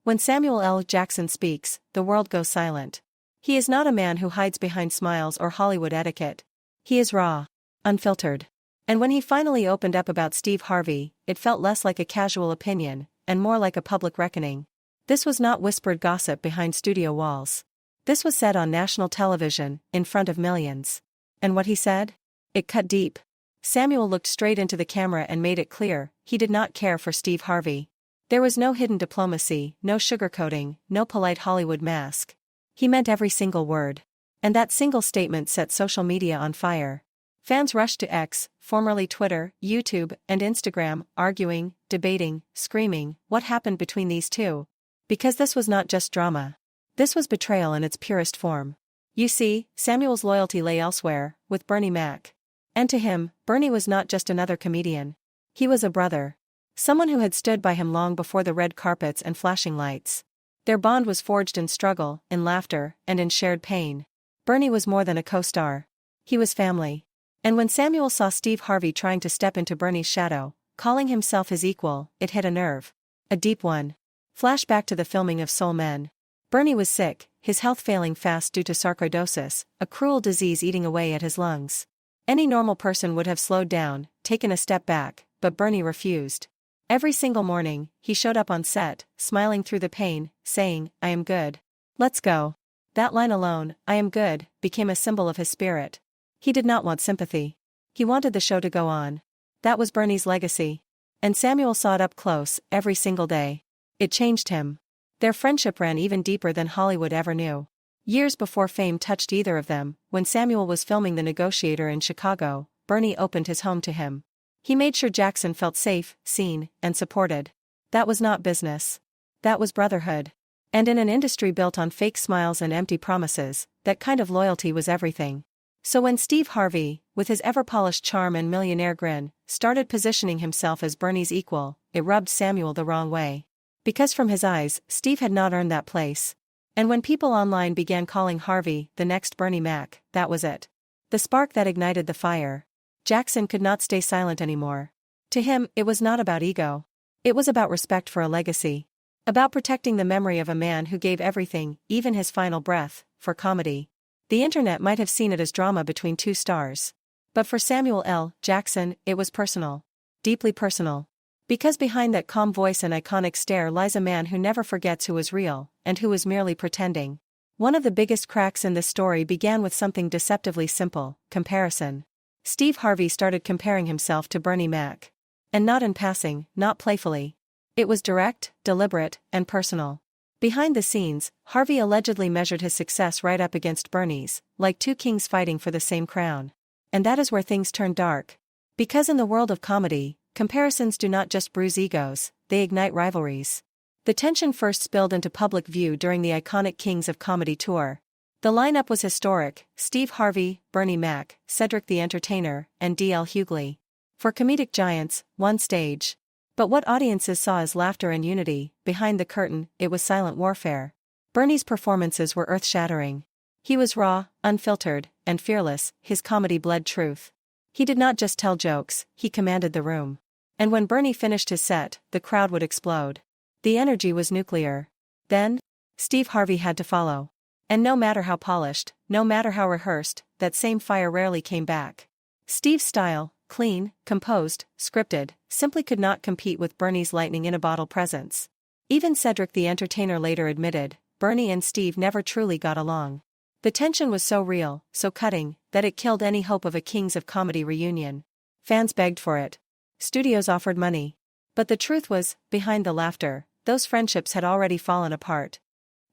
When Samuel L. Jackson speaks, the world goes silent. He is not a man who hides behind smiles or Hollywood etiquette. He is raw, unfiltered. And when he finally opened up about Steve Harvey, it felt less like a casual opinion, and more like a public reckoning. This was not whispered gossip behind studio walls. This was said on national television, in front of millions. And what he said? It cut deep. Samuel looked straight into the camera and made it clear, he did not care for Steve Harvey. There was no hidden diplomacy, no sugarcoating, no polite Hollywood mask. He meant every single word. And that single statement set social media on fire. Fans rushed to X, formerly Twitter, YouTube, and Instagram, arguing, debating, screaming, what happened between these two? Because this was not just drama. This was betrayal in its purest form. You see, Samuel's loyalty lay elsewhere, with Bernie Mac. And to him, Bernie was not just another comedian. He was a brother. Someone who had stood by him long before the red carpets and flashing lights. Their bond was forged in struggle, in laughter, and in shared pain. Bernie was more than a co-star. He was family. And when Samuel saw Steve Harvey trying to step into Bernie's shadow, calling himself his equal, it hit a nerve. A deep one. Flashback to the filming of Soul Men. Bernie was sick, his health failing fast due to sarcoidosis, a cruel disease eating away at his lungs. Any normal person would have slowed down, taken a step back, but Bernie refused. Every single morning, he showed up on set, smiling through the pain, saying, "I am good. Let's go." That line alone, "I am good," became a symbol of his spirit. He did not want sympathy. He wanted the show to go on. That was Bernie's legacy. And Samuel saw it up close, every single day. It changed him. Their friendship ran even deeper than Hollywood ever knew. Years before fame touched either of them, when Samuel was filming The Negotiator in Chicago, Bernie opened his home to him. He made sure Jackson felt safe, seen, and supported. That was not business. That was brotherhood. And in an industry built on fake smiles and empty promises, that kind of loyalty was everything. So when Steve Harvey, with his ever-polished charm and millionaire grin, started positioning himself as Bernie's equal, it rubbed Samuel the wrong way. Because from his eyes, Steve had not earned that place. And when people online began calling Harvey the next Bernie Mac, that was it. The spark that ignited the fire. Jackson could not stay silent anymore. To him, it was not about ego. It was about respect for a legacy. About protecting the memory of a man who gave everything, even his final breath, for comedy. The internet might have seen it as drama between two stars. But for Samuel L. Jackson, it was personal. Deeply personal. Because behind that calm voice and iconic stare lies a man who never forgets who was real, and who was merely pretending. One of the biggest cracks in this story began with something deceptively simple: comparison. Steve Harvey started comparing himself to Bernie Mac. And not in passing, not playfully. It was direct, deliberate, and personal. Behind the scenes, Harvey allegedly measured his success right up against Bernie's, like two kings fighting for the same crown. And that is where things turned dark. Because in the world of comedy, comparisons do not just bruise egos, they ignite rivalries. The tension first spilled into public view during the iconic Kings of Comedy tour. The lineup was historic: Steve Harvey, Bernie Mac, Cedric the Entertainer, and D.L. Hughley. For comedic giants, one stage. But what audiences saw as laughter and unity, behind the curtain, it was silent warfare. Bernie's performances were earth-shattering. He was raw, unfiltered, and fearless, his comedy bled truth. He did not just tell jokes, he commanded the room. And when Bernie finished his set, the crowd would explode. The energy was nuclear. Then, Steve Harvey had to follow. And no matter how polished, no matter how rehearsed, that same fire rarely came back. Steve's style, clean, composed, scripted, simply could not compete with Bernie's lightning-in-a-bottle presence. Even Cedric the Entertainer later admitted, Bernie and Steve never truly got along. The tension was so real, so cutting, that it killed any hope of a Kings of Comedy reunion. Fans begged for it. Studios offered money. But the truth was, behind the laughter, those friendships had already fallen apart.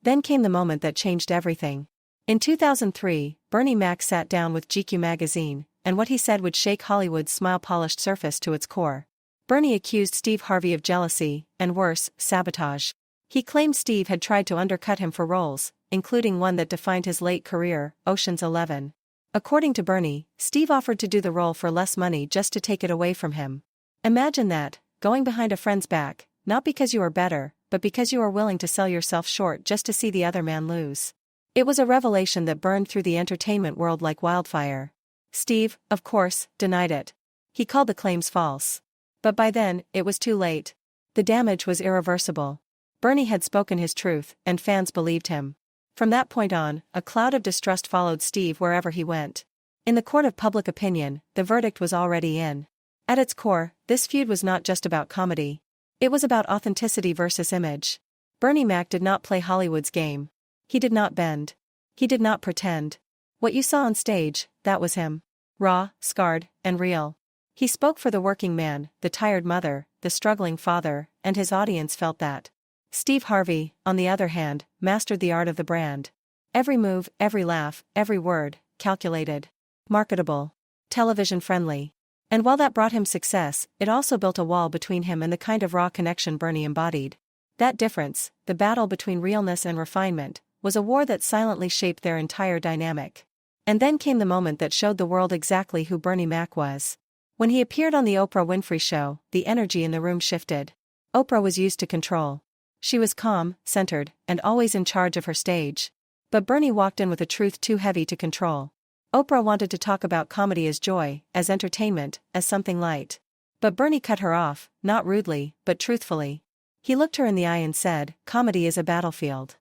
Then came the moment that changed everything. In 2003, Bernie Mac sat down with GQ magazine, and what he said would shake Hollywood's smile-polished surface to its core. Bernie accused Steve Harvey of jealousy, and worse, sabotage. He claimed Steve had tried to undercut him for roles, including one that defined his late career, Ocean's 11. According to Bernie, Steve offered to do the role for less money just to take it away from him. Imagine that, going behind a friend's back, not because you are better, but because you are willing to sell yourself short just to see the other man lose. It was a revelation that burned through the entertainment world like wildfire. Steve, of course, denied it. He called the claims false. But by then, it was too late. The damage was irreversible. Bernie had spoken his truth, and fans believed him. From that point on, a cloud of distrust followed Steve wherever he went. In the court of public opinion, the verdict was already in. At its core, this feud was not just about comedy. It was about authenticity versus image. Bernie Mac did not play Hollywood's game. He did not bend. He did not pretend. What you saw on stage, that was him. Raw, scarred, and real. He spoke for the working man, the tired mother, the struggling father, and his audience felt that. Steve Harvey, on the other hand, mastered the art of the brand. Every move, every laugh, every word, calculated. Marketable. Television-friendly. And while that brought him success, it also built a wall between him and the kind of raw connection Bernie embodied. That difference, the battle between realness and refinement, was a war that silently shaped their entire dynamic. And then came the moment that showed the world exactly who Bernie Mac was. When he appeared on the Oprah Winfrey Show, the energy in the room shifted. Oprah was used to control. She was calm, centered, and always in charge of her stage. But Bernie walked in with a truth too heavy to control. Oprah wanted to talk about comedy as joy, as entertainment, as something light. But Bernie cut her off, not rudely, but truthfully. He looked her in the eye and said, "Comedy is a battlefield."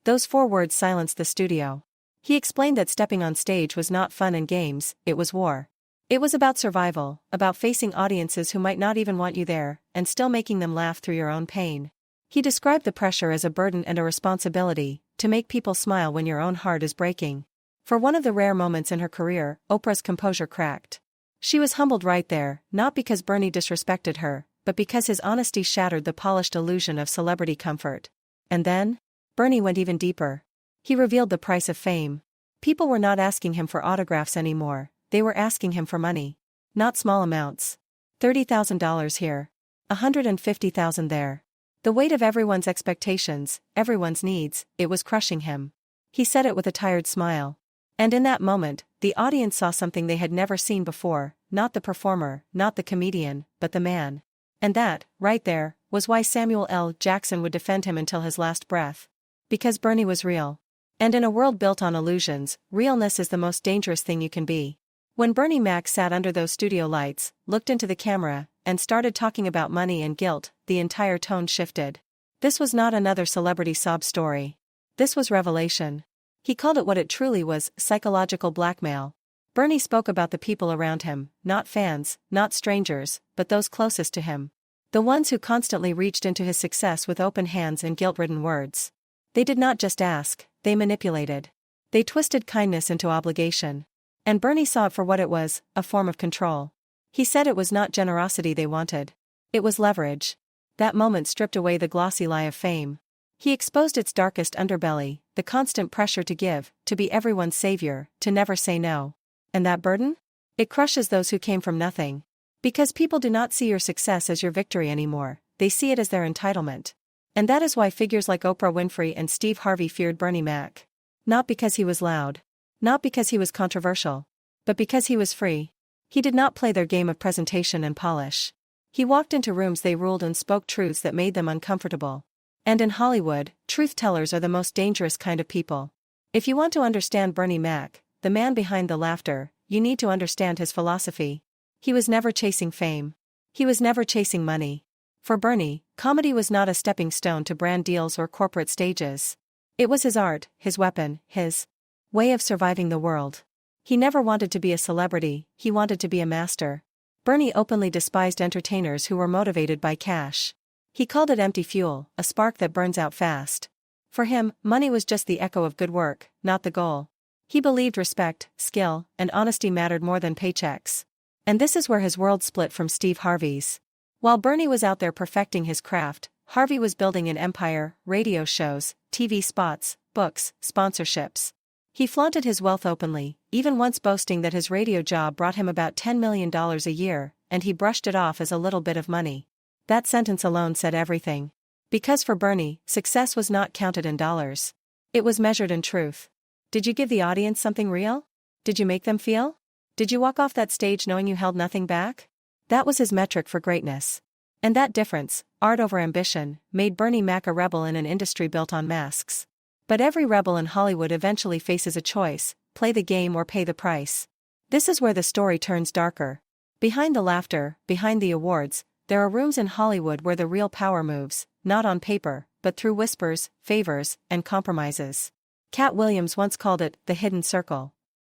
Those 4 words silenced the studio. He explained that stepping on stage was not fun and games, it was war. It was about survival, about facing audiences who might not even want you there, and still making them laugh through your own pain. He described the pressure as a burden and a responsibility, to make people smile when your own heart is breaking. For one of the rare moments in her career, Oprah's composure cracked. She was humbled right there, not because Bernie disrespected her, but because his honesty shattered the polished illusion of celebrity comfort. And then? Bernie went even deeper. He revealed the price of fame. People were not asking him for autographs anymore, they were asking him for money. Not small amounts. $30,000 here. $150,000 there. The weight of everyone's expectations, everyone's needs, it was crushing him. He said it with a tired smile. And in that moment, the audience saw something they had never seen before, not the performer, not the comedian, but the man. And that, right there, was why Samuel L. Jackson would defend him until his last breath. Because Bernie was real. And in a world built on illusions, realness is the most dangerous thing you can be. When Bernie Mac sat under those studio lights, looked into the camera, and started talking about money and guilt, the entire tone shifted. This was not another celebrity sob story. This was revelation. He called it what it truly was, psychological blackmail. Bernie spoke about the people around him, not fans, not strangers, but those closest to him. The ones who constantly reached into his success with open hands and guilt-ridden words. They did not just ask, they manipulated. They twisted kindness into obligation. And Bernie saw it for what it was, a form of control. He said it was not generosity they wanted. It was leverage. That moment stripped away the glossy lie of fame. He exposed its darkest underbelly, the constant pressure to give, to be everyone's savior, to never say no. And that burden? It crushes those who came from nothing. Because people do not see your success as your victory anymore, they see it as their entitlement. And that is why figures like Oprah Winfrey and Steve Harvey feared Bernie Mac. Not because he was loud. Not because he was controversial. But because he was free. He did not play their game of presentation and polish. He walked into rooms they ruled and spoke truths that made them uncomfortable. And in Hollywood, truth-tellers are the most dangerous kind of people. If you want to understand Bernie Mac, the man behind the laughter, you need to understand his philosophy. He was never chasing fame. He was never chasing money. For Bernie, comedy was not a stepping stone to brand deals or corporate stages. It was his art, his weapon, his way of surviving the world. He never wanted to be a celebrity, he wanted to be a master. Bernie openly despised entertainers who were motivated by cash. He called it empty fuel, a spark that burns out fast. For him, money was just the echo of good work, not the goal. He believed respect, skill, and honesty mattered more than paychecks. And this is where his world split from Steve Harvey's. While Bernie was out there perfecting his craft, Harvey was building an empire, radio shows, TV spots, books, sponsorships. He flaunted his wealth openly, even once boasting that his radio job brought him about $10 million a year, and he brushed it off as a little bit of money. That sentence alone said everything. Because for Bernie, success was not counted in dollars. It was measured in truth. Did you give the audience something real? Did you make them feel? Did you walk off that stage knowing you held nothing back? That was his metric for greatness. And that difference, art over ambition, made Bernie Mac a rebel in an industry built on masks. But every rebel in Hollywood eventually faces a choice: play the game or pay the price. This is where the story turns darker. Behind the laughter, behind the awards, there are rooms in Hollywood where the real power moves, not on paper, but through whispers, favors, and compromises. Cat Williams once called it the hidden circle.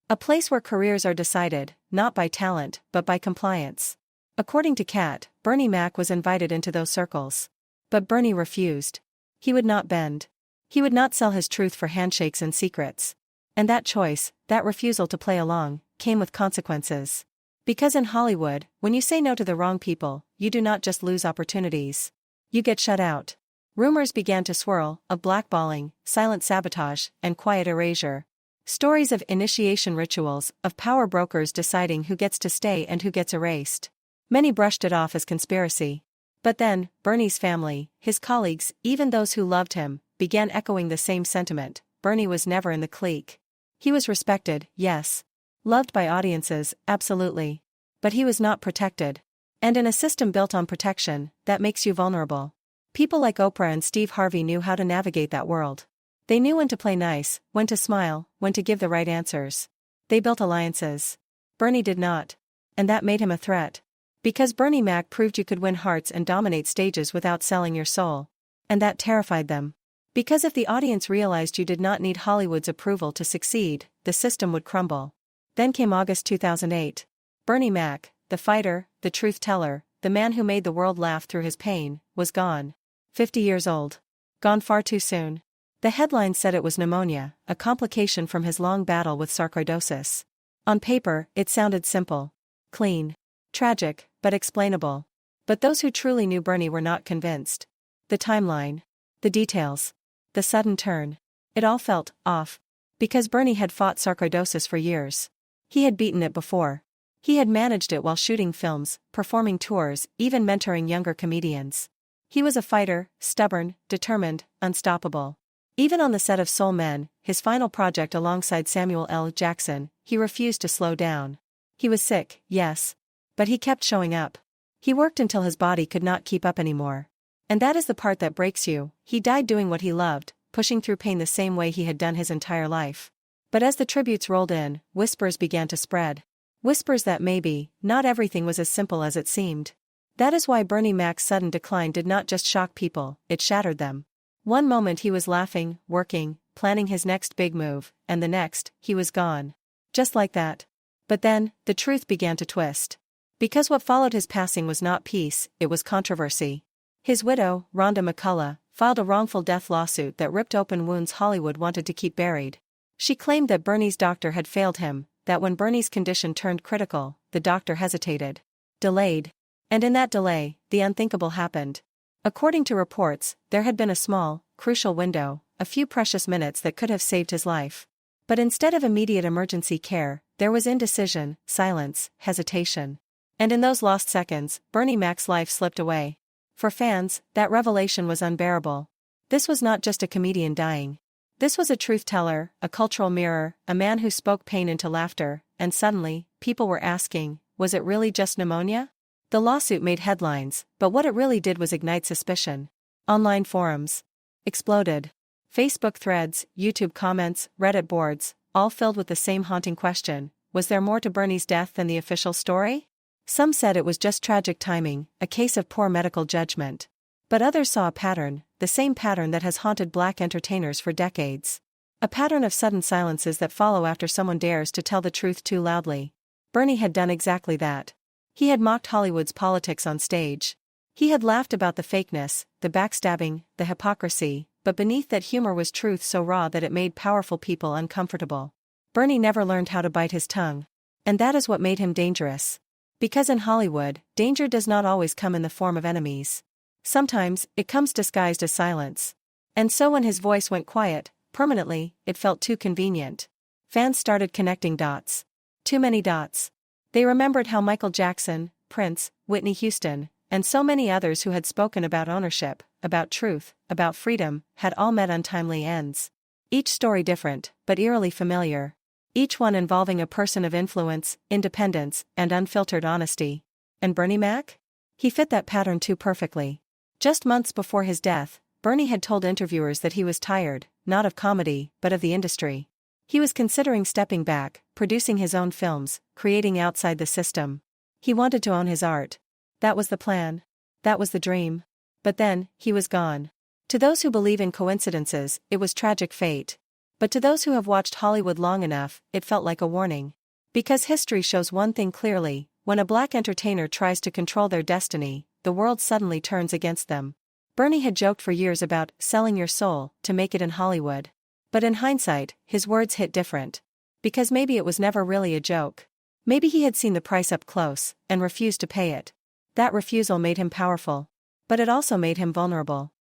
A place where careers are decided, not by talent, but by compliance. According to Cat, Bernie Mac was invited into those circles. But Bernie refused. He would not bend. He would not sell his truth for handshakes and secrets. And that choice, that refusal to play along, came with consequences. Because in Hollywood, when you say no to the wrong people, you do not just lose opportunities. You get shut out. Rumors began to swirl, of blackballing, silent sabotage, and quiet erasure. Stories of initiation rituals, of power brokers deciding who gets to stay and who gets erased. Many brushed it off as conspiracy. But then, Bernie's family, his colleagues, even those who loved him, began echoing the same sentiment. Bernie was never in the clique. He was respected, yes. Loved by audiences, absolutely. But he was not protected. And in a system built on protection, that makes you vulnerable. People like Oprah and Steve Harvey knew how to navigate that world. They knew when to play nice, when to smile, when to give the right answers. They built alliances. Bernie did not. And that made him a threat. Because Bernie Mac proved you could win hearts and dominate stages without selling your soul. And that terrified them. Because if the audience realized you did not need Hollywood's approval to succeed, the system would crumble. Then came August 2008. Bernie Mac, the fighter, the truth teller, the man who made the world laugh through his pain, was gone. 50 years old. Gone far too soon. The headline said it was pneumonia, a complication from his long battle with sarcoidosis. On paper, it sounded simple. Clean. Tragic, but explainable. But those who truly knew Bernie were not convinced. The timeline. The details. The sudden turn. It all felt off. Because Bernie had fought sarcoidosis for years. He had beaten it before. He had managed it while shooting films, performing tours, even mentoring younger comedians. He was a fighter, stubborn, determined, unstoppable. Even on the set of Soul Men, his final project alongside Samuel L. Jackson, he refused to slow down. He was sick, yes. But he kept showing up. He worked until his body could not keep up anymore. And that is the part that breaks you. He died doing what he loved, pushing through pain the same way he had done his entire life. But as the tributes rolled in, whispers began to spread. Whispers that maybe, not everything was as simple as it seemed. That is why Bernie Mac's sudden decline did not just shock people, it shattered them. One moment he was laughing, working, planning his next big move, and the next, he was gone. Just like that. But then, the truth began to twist. Because what followed his passing was not peace, it was controversy. His widow, Rhonda McCullough, filed a wrongful death lawsuit that ripped open wounds Hollywood wanted to keep buried. She claimed that Bernie's doctor had failed him, that when Bernie's condition turned critical, the doctor hesitated. Delayed. And in that delay, the unthinkable happened. According to reports, there had been a small, crucial window, a few precious minutes that could have saved his life. But instead of immediate emergency care, there was indecision, silence, hesitation. And in those lost seconds, Bernie Mac's life slipped away. For fans, that revelation was unbearable. This was not just a comedian dying. This was a truth teller, a cultural mirror, a man who spoke pain into laughter, and suddenly, people were asking, was it really just pneumonia? The lawsuit made headlines, but what it really did was ignite suspicion. Online forums exploded. Facebook threads, YouTube comments, Reddit boards, all filled with the same haunting question: was there more to Bernie's death than the official story? Some said it was just tragic timing, a case of poor medical judgment. But others saw a pattern, the same pattern that has haunted black entertainers for decades. A pattern of sudden silences that follow after someone dares to tell the truth too loudly. Bernie had done exactly that. He had mocked Hollywood's politics on stage. He had laughed about the fakeness, the backstabbing, the hypocrisy, but beneath that humor was truth so raw that it made powerful people uncomfortable. Bernie never learned how to bite his tongue. And that is what made him dangerous. Because in Hollywood, danger does not always come in the form of enemies. Sometimes, it comes disguised as silence. And so when his voice went quiet, permanently, it felt too convenient. Fans started connecting dots. Too many dots. They remembered how Michael Jackson, Prince, Whitney Houston, and so many others who had spoken about ownership, about truth, about freedom, had all met untimely ends. Each story different, but eerily familiar. Each one involving a person of influence, independence, and unfiltered honesty. And Bernie Mac? He fit that pattern too perfectly. Just months before his death, Bernie had told interviewers that he was tired, not of comedy, but of the industry. He was considering stepping back, producing his own films, creating outside the system. He wanted to own his art. That was the plan. That was the dream. But then, he was gone. To those who believe in coincidences, it was tragic fate. But to those who have watched Hollywood long enough, it felt like a warning. Because history shows one thing clearly: when a black entertainer tries to control their destiny, the world suddenly turns against them. Bernie had joked for years about selling your soul to make it in Hollywood. But in hindsight, his words hit different. Because maybe it was never really a joke. Maybe he had seen the price up close and refused to pay it. That refusal made him powerful. But it also made him vulnerable.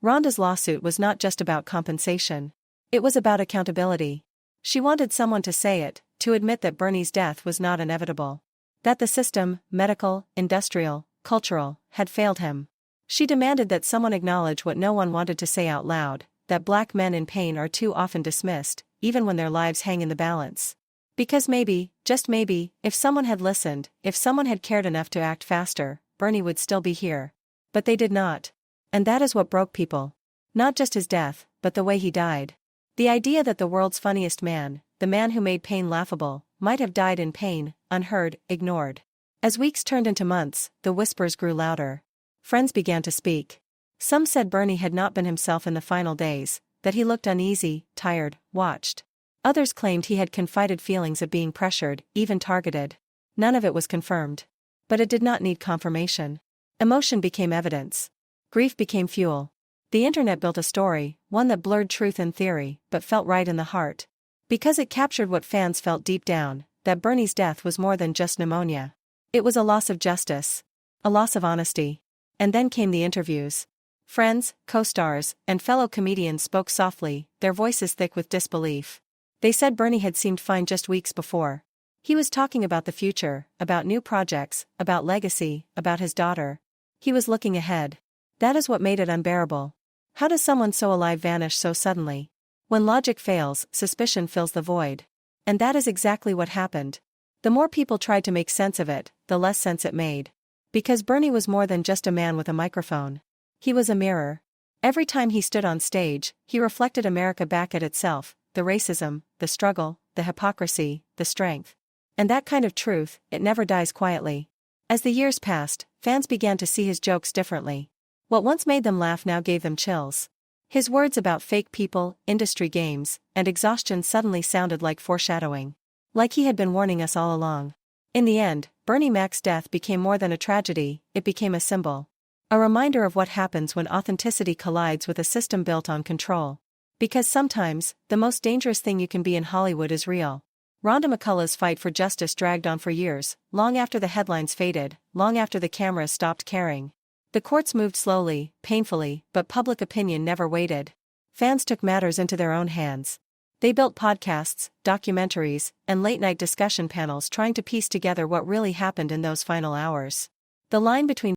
Rhonda's lawsuit was not just about compensation. It was about accountability. She wanted someone to say it, to admit that Bernie's death was not inevitable. That the system, medical, industrial, cultural, had failed him. She demanded that someone acknowledge what no one wanted to say out loud, that black men in pain are too often dismissed, even when their lives hang in the balance. Because maybe, just maybe, if someone had listened, if someone had cared enough to act faster, Bernie would still be here. But they did not. And that is what broke people. Not just his death, but the way he died. The idea that the world's funniest man, the man who made pain laughable, might have died in pain, unheard, ignored. As weeks turned into months, the whispers grew louder. Friends began to speak. Some said Bernie had not been himself in the final days, that he looked uneasy, tired, watched. Others claimed he had confided feelings of being pressured, even targeted. None of it was confirmed. But it did not need confirmation. Emotion became evidence. Grief became fuel. The internet built a story, one that blurred truth and theory, but felt right in the heart. Because it captured what fans felt deep down, that Bernie's death was more than just pneumonia. It was a loss of justice. A loss of honesty. And then came the interviews. Friends, co-stars, and fellow comedians spoke softly, their voices thick with disbelief. They said Bernie had seemed fine just weeks before. He was talking about the future, about new projects, about legacy, about his daughter. He was looking ahead. That is what made it unbearable. How does someone so alive vanish so suddenly? When logic fails, suspicion fills the void. And that is exactly what happened. The more people tried to make sense of it, the less sense it made. Because Bernie was more than just a man with a microphone. He was a mirror. Every time he stood on stage, he reflected America back at itself, the racism, the struggle, the hypocrisy, the strength. And that kind of truth, it never dies quietly. As the years passed, fans began to see his jokes differently. What once made them laugh now gave them chills. His words about fake people, industry games, and exhaustion suddenly sounded like foreshadowing. Like he had been warning us all along. In the end, Bernie Mac's death became more than a tragedy, it became a symbol. A reminder of what happens when authenticity collides with a system built on control. Because sometimes, the most dangerous thing you can be in Hollywood is real. Rhonda McCullough's fight for justice dragged on for years, long after the headlines faded, long after the cameras stopped caring. The courts moved slowly, painfully, but public opinion never waited. Fans took matters into their own hands. They built podcasts, documentaries, and late-night discussion panels trying to piece together what really happened in those final hours. The line between